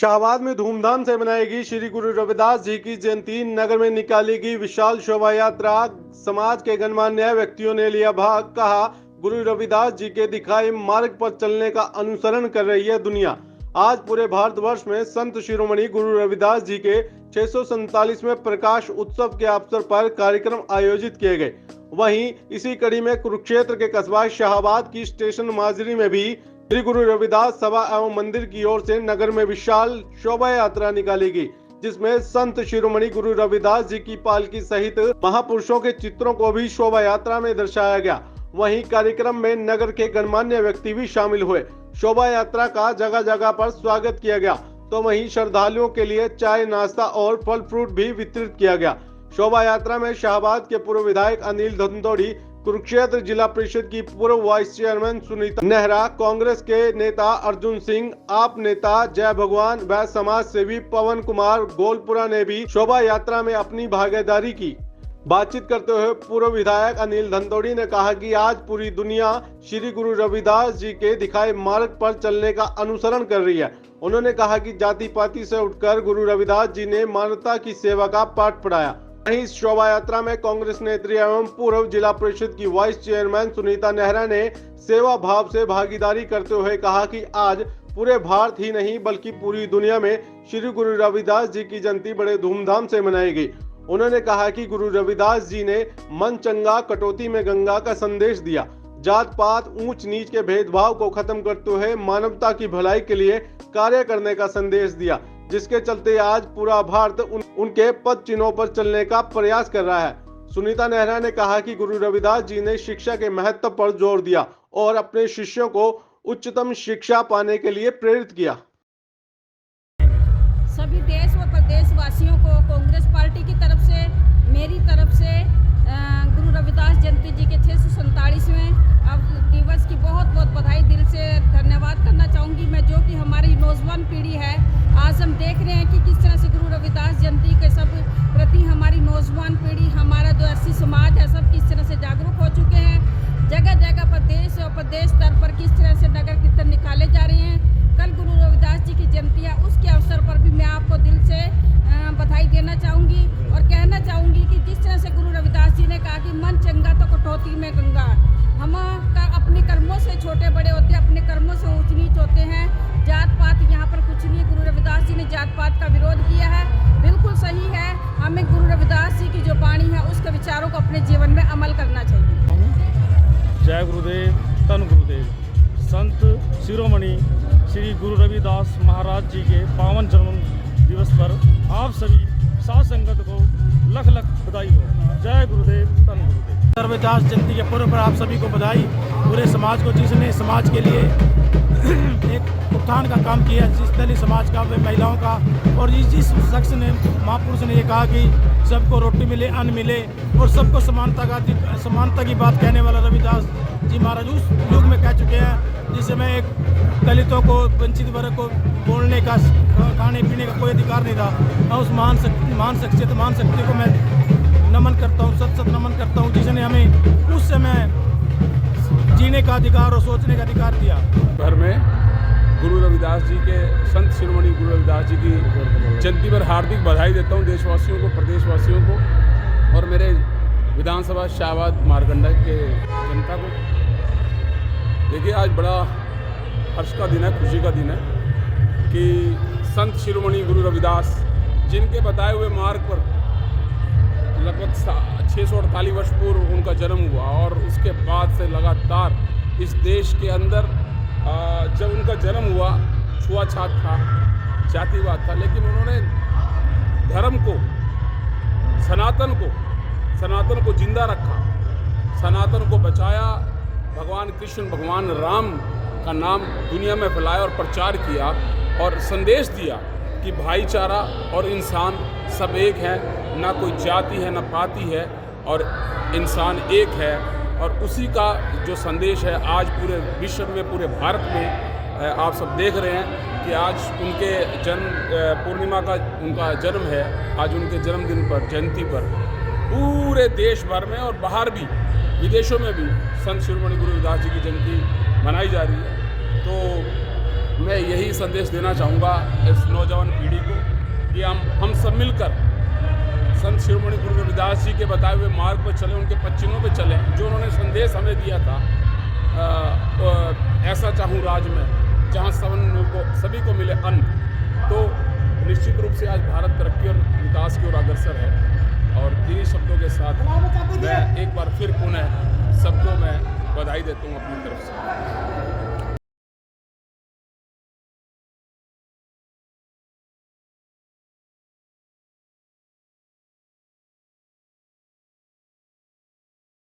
शाहबाद में धूमधाम से मनाएगी श्री गुरु रविदास जी की जयंती। नगर में निकाली गई विशाल शोभा यात्रा। समाज के गणमान्य व्यक्तियों ने लिया भाग। कहा, गुरु रविदास जी के दिखाए मार्ग पर चलने का अनुसरण कर रही है दुनिया। आज पूरे भारतवर्ष में संत शिरोमणि गुरु रविदास जी के 647वें प्रकाश उत्सव के अवसर पर कार्यक्रम आयोजित किए गए। वहीं इसी कड़ी में कुरुक्षेत्र के कस्बा शाहबाद की स्टेशन माजरी में भी श्री गुरु रविदास सभा एवं मंदिर की ओर से नगर में विशाल शोभा यात्रा निकाली गई, जिसमें संत शिरोमणि गुरु रविदास जी की पालकी सहित महापुरुषों के चित्रों को भी शोभा यात्रा में दर्शाया गया। वहीं कार्यक्रम में नगर के गणमान्य व्यक्ति भी शामिल हुए। शोभा यात्रा का जगह जगह पर स्वागत किया गया, तो वहीं श्रद्धालुओं के लिए चाय, नाश्ता और फल फ्रूट भी वितरित किया गया। शोभा यात्रा में शाहबाद के पूर्व विधायक अनिल धंधोड़ी, कुरुक्षेत्र जिला परिषद की पूर्व वाइस चेयरमैन सुनीता नेहरा, कांग्रेस के नेता अर्जुन सिंह, आप नेता जय भगवान व समाज सेवी पवन कुमार गोलपुरा ने भी शोभा यात्रा में अपनी भागीदारी की। बातचीत करते हुए पूर्व विधायक अनिल धंधोड़ी ने कहा कि आज पूरी दुनिया श्री गुरु रविदास जी के दिखाए मार्ग पर चलने का अनुसरण कर रही है। उन्होंने कहा कि जाति पाति से उठकर गुरु रविदास जी ने मानवता की सेवा का पाठ पढ़ाया। वहीं इस शोभा यात्रा में कांग्रेस नेत्री एवं पूर्व जिला परिषद की वाइस चेयरमैन सुनीता नेहरा ने सेवा भाव से भागीदारी करते हुए कहा कि आज पूरे भारत ही नहीं बल्कि पूरी दुनिया में श्री गुरु रविदास जी की जयंती बड़े धूमधाम से मनाई गई। उन्होंने कहा कि गुरु रविदास जी ने मन चंगा कटौती में गंगा का संदेश दिया। जात पात ऊंच नीच के भेदभाव को खत्म करते हुए मानवता की भलाई के लिए कार्य करने का संदेश दिया, जिसके चलते आज पूरा भारत उनके पद चिन्हों पर चलने का प्रयास कर रहा है। सुनीता नेहरा ने कहा कि गुरु रविदास जी ने शिक्षा के महत्व पर जोर दिया और अपने शिष्यों को उच्चतम शिक्षा पाने के लिए प्रेरित किया। सभी देश व प्रदेश वासियों को कांग्रेस पार्टी की तरफ से, मेरी तरफ से गुरु रविदास जयंती जी के 647वें दिवस की बहुत बहुत बधाई, दिल से धन्यवाद करना चाहूँगी मैं। जो कि हमारी नौजवान पीढ़ी है, आज हम देख रहे हैं कि किस तरह से गुरु रविदास जयंती के सब प्रति हमारी नौजवान पीढ़ी, हमारा जो ऐसी समाज है, सब किस तरह से जागरूक हो चुके हैं। जगह जगह पर देश और प्रदेश स्तर पर किस तरह से नगर कीर्तन निकाले जा रहे हैं। कल गुरु रविदास जी की जयंती है, उसके अवसर पर भी मैं आपको दिल से बधाई देना चाहूँगी और कहना चाहूँगी कि जिस तरह से गुरु रविदास जी ने कहा कि मन चंगा तो कटौती में गंगा। हम अपने कर्मों से छोटे बड़े होते हैं, अपने कर्मों से ऊंच नीच होते हैं। जात पात यहाँ पर कुछ नहीं है। गुरु रविदास जी ने जात पात का विरोध किया है, बिल्कुल सही है। हमें गुरु रविदास जी की जो वाणी है उसके विचारों को अपने जीवन में अमल करना चाहिए। जय गुरुदेव, धन गुरुदेव। संत शिरोमणि श्री गुरु रविदास महाराज जी के पावन जन्म दिवस पर आप सभी साध संगत को लख लख बधाई हो। जय गुरुदेव, धन गुरुदेव। रविदास जयंती के पर्व पर आप सभी को बधाई। पूरे समाज को, जिसने समाज के लिए एक उत्थान का काम किया, जिस दलित समाज का, वे महिलाओं का, और जिस शख्स ने, महापुरुष ने ये कहा कि सबको रोटी मिले, अन्न मिले और सबको समानता की बात कहने वाला रविदास जी महाराज उस युग में कह चुके हैं, जिस समय एक दलितों को, वंचित वर्ग को बोलने का, खाने पीने का कोई अधिकार नहीं था। मैं उस महान शक्ति को मैं नमन करता हूँ, सत नमन करता हूँ, जिसने हमें उस समय जीने का अधिकार और सोचने का अधिकार दिया। भर में गुरु रविदास जी के, संत शिरोमणि गुरु रविदास जी की जयंती पर हार्दिक बधाई देता हूँ देशवासियों को, प्रदेशवासियों को और मेरे विधानसभा शाहबाद मारकंडा के जनता को। देखिए, आज बड़ा हर्ष का दिन है, खुशी का दिन है कि संत शिरोमणि गुरु रविदास, जिनके बताए हुए मार्ग पर लगभग 648 वर्ष पूर्व उनका जन्म हुआ और उसके बाद से लगातार इस देश के अंदर जब उनका जन्म हुआ छुआछात था, जातिवाद था, लेकिन उन्होंने धर्म को, सनातन को जिंदा रखा, सनातन को बचाया। भगवान कृष्ण, भगवान राम का नाम दुनिया में फैलाया और प्रचार किया और संदेश दिया कि भाईचारा और इंसान सब एक है, ना कोई जाति है ना पाति है और इंसान एक है। और उसी का जो संदेश है आज पूरे विश्व में, पूरे भारत में आप सब देख रहे हैं कि आज उनके जन्म पूर्णिमा का उनका जन्म है। आज उनके जन्मदिन पर, जयंती पर पूरे देश भर में और बाहर भी, विदेशों में भी संत शिरोमणि गुरु रविदास जी की जयंती मनाई जा रही है। तो मैं यही संदेश देना चाहूँगा इस नौजवान मिलकर संत शिरोमणि गुरु रविदास जी के बताए हुए मार्ग पर चले, उनके पच्चीनों पे चले, जो उन्होंने संदेश हमें दिया था, ऐसा चाहूँ राज में जहाँ सभी को मिले अन्न। तो निश्चित रूप से आज भारत तरक्की और विकास की ओर अग्रसर है। और इन्हीं शब्दों के साथ मैं एक बार फिर पुनः सबको मैं बधाई देता हूँ अपनी तरफ से।